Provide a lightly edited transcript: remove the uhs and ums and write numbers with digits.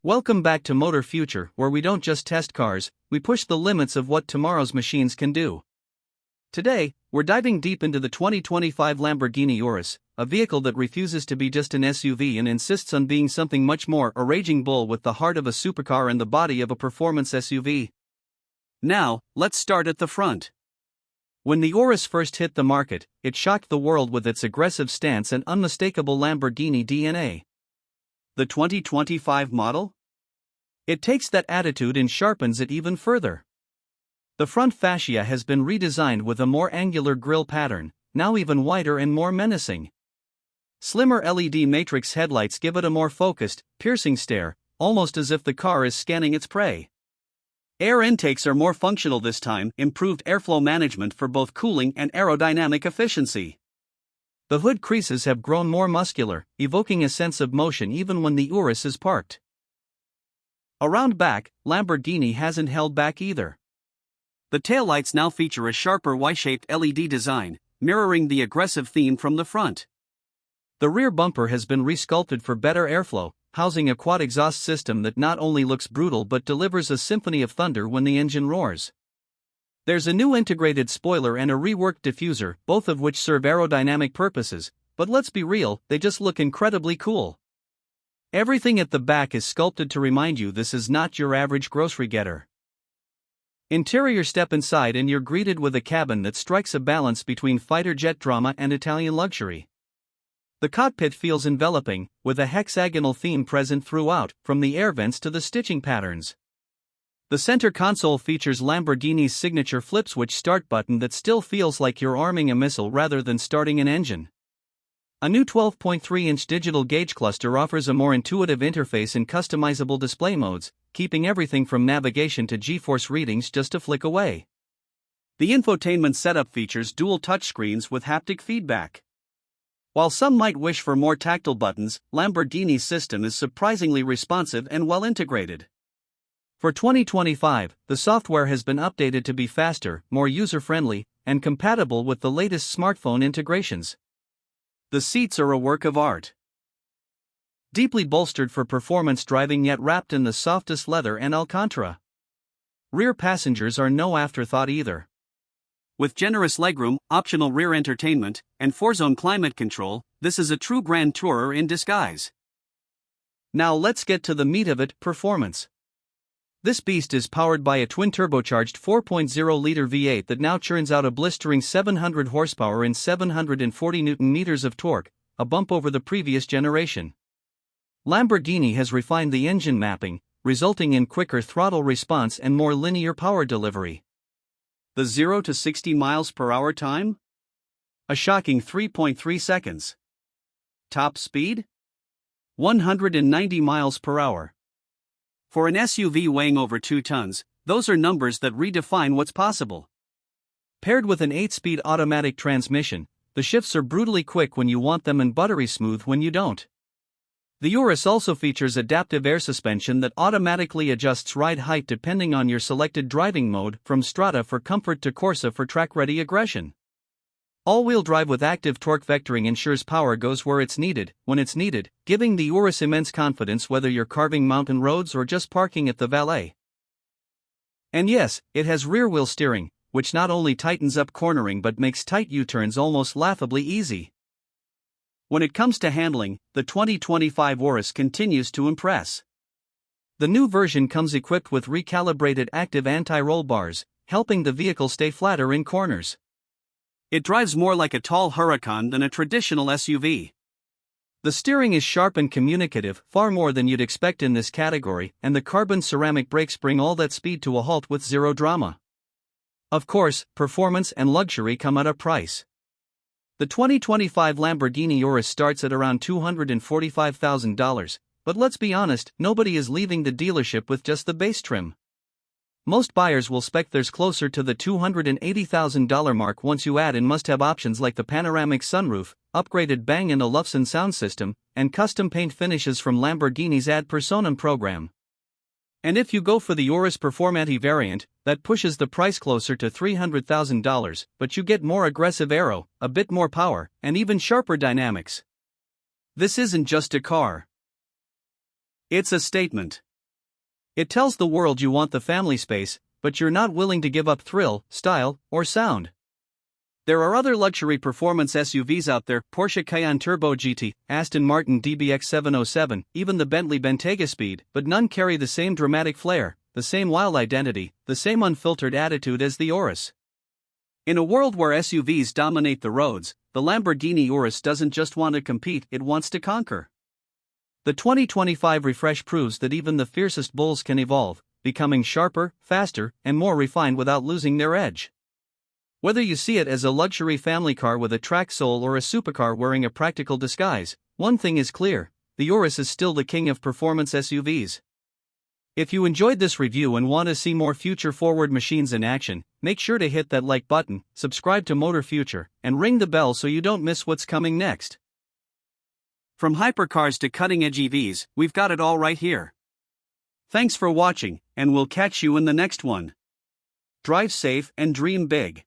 Welcome back to Motor Future, where we don't just test cars, we push the limits of what tomorrow's machines can do. Today, we're diving deep into the 2025 Lamborghini Urus, a vehicle that refuses to be just an SUV and insists on being something much more, a raging bull with the heart of a supercar and the body of a performance SUV. Now, let's start at the front. When the Urus first hit the market, it shocked the world with its aggressive stance and unmistakable Lamborghini DNA. The 2025 model? It takes that attitude and sharpens it even further. The front fascia has been redesigned with a more angular grille pattern, now even wider and more menacing. Slimmer LED matrix headlights give it a more focused, piercing stare, almost as if the car is scanning its prey. Air intakes are more functional this time, improved airflow management for both cooling and aerodynamic efficiency. The hood creases have grown more muscular, evoking a sense of motion even when the Urus is parked. Around back, Lamborghini hasn't held back either. The taillights now feature a sharper Y-shaped LED design, mirroring the aggressive theme from the front. The rear bumper has been resculpted for better airflow, housing a quad exhaust system that not only looks brutal but delivers a symphony of thunder when the engine roars. There's a new integrated spoiler and a reworked diffuser, both of which serve aerodynamic purposes, but let's be real, they just look incredibly cool. Everything at the back is sculpted to remind you this is not your average grocery getter. Interior: step inside and you're greeted with a cabin that strikes a balance between fighter jet drama and Italian luxury. The cockpit feels enveloping, with a hexagonal theme present throughout, from the air vents to the stitching patterns. The center console features Lamborghini's signature flip switch start button that still feels like you're arming a missile rather than starting an engine. A new 12.3-inch digital gauge cluster offers a more intuitive interface and customizable display modes, keeping everything from navigation to G-force readings just a flick away. The infotainment setup features dual touchscreens with haptic feedback. While some might wish for more tactile buttons, Lamborghini's system is surprisingly responsive and well integrated. For 2025, the software has been updated to be faster, more user-friendly, and compatible with the latest smartphone integrations. The seats are a work of art. Deeply bolstered for performance driving yet wrapped in the softest leather and Alcantara. Rear passengers are no afterthought either. With generous legroom, optional rear entertainment, and 4-zone climate control, this is a true grand tourer in disguise. Now let's get to the meat of it: performance. This beast is powered by a twin-turbocharged 4.0-liter V8 that now churns out a blistering 700 horsepower and 740 Nm of torque, a bump over the previous generation. Lamborghini has refined the engine mapping, resulting in quicker throttle response and more linear power delivery. The 0 to 60 miles per hour time? A shocking 3.3 seconds. Top speed? 190 miles per hour. For an SUV weighing over 2 tons, those are numbers that redefine what's possible. Paired with an 8-speed automatic transmission, the shifts are brutally quick when you want them and buttery smooth when you don't. The Urus also features adaptive air suspension that automatically adjusts ride height depending on your selected driving mode, from Strada for comfort to Corsa for track-ready aggression. All-wheel drive with active torque vectoring ensures power goes where it's needed, when it's needed, giving the Urus immense confidence whether you're carving mountain roads or just parking at the valet. And yes, it has rear-wheel steering, which not only tightens up cornering but makes tight U-turns almost laughably easy. When it comes to handling, the 2025 Urus continues to impress. The new version comes equipped with recalibrated active anti-roll bars, helping the vehicle stay flatter in corners. It drives more like a tall Huracan than a traditional SUV. The steering is sharp and communicative, far more than you'd expect in this category, and the carbon ceramic brakes bring all that speed to a halt with zero drama. Of course, performance and luxury come at a price. The 2025 Lamborghini Urus starts at around $245,000, but let's be honest, nobody is leaving the dealership with just the base trim. Most buyers will spec theirs closer to the $280,000 mark once you add in must-have options like the panoramic sunroof, upgraded Bang & Olufsen sound system, and custom paint finishes from Lamborghini's Ad Personam program. And if you go for the Urus Performante variant, that pushes the price closer to $300,000, but you get more aggressive aero, a bit more power, and even sharper dynamics. This isn't just a car. It's a statement. It tells the world you want the family space, but you're not willing to give up thrill, style, or sound. There are other luxury performance SUVs out there: Porsche Cayenne Turbo GT, Aston Martin DBX 707, even the Bentley Bentayga Speed, but none carry the same dramatic flair, the same wild identity, the same unfiltered attitude as the Urus. In a world where SUVs dominate the roads, the Lamborghini Urus doesn't just want to compete, it wants to conquer. The 2025 refresh proves that even the fiercest bulls can evolve, becoming sharper, faster, and more refined without losing their edge. Whether you see it as a luxury family car with a track soul or a supercar wearing a practical disguise, one thing is clear: the Urus is still the king of performance SUVs. If you enjoyed this review and want to see more future-forward machines in action, make sure to hit that like button, subscribe to Motor Future, and ring the bell so you don't miss what's coming next. From hypercars to cutting-edge EVs, we've got it all right here. Thanks for watching, and we'll catch you in the next one. Drive safe and dream big.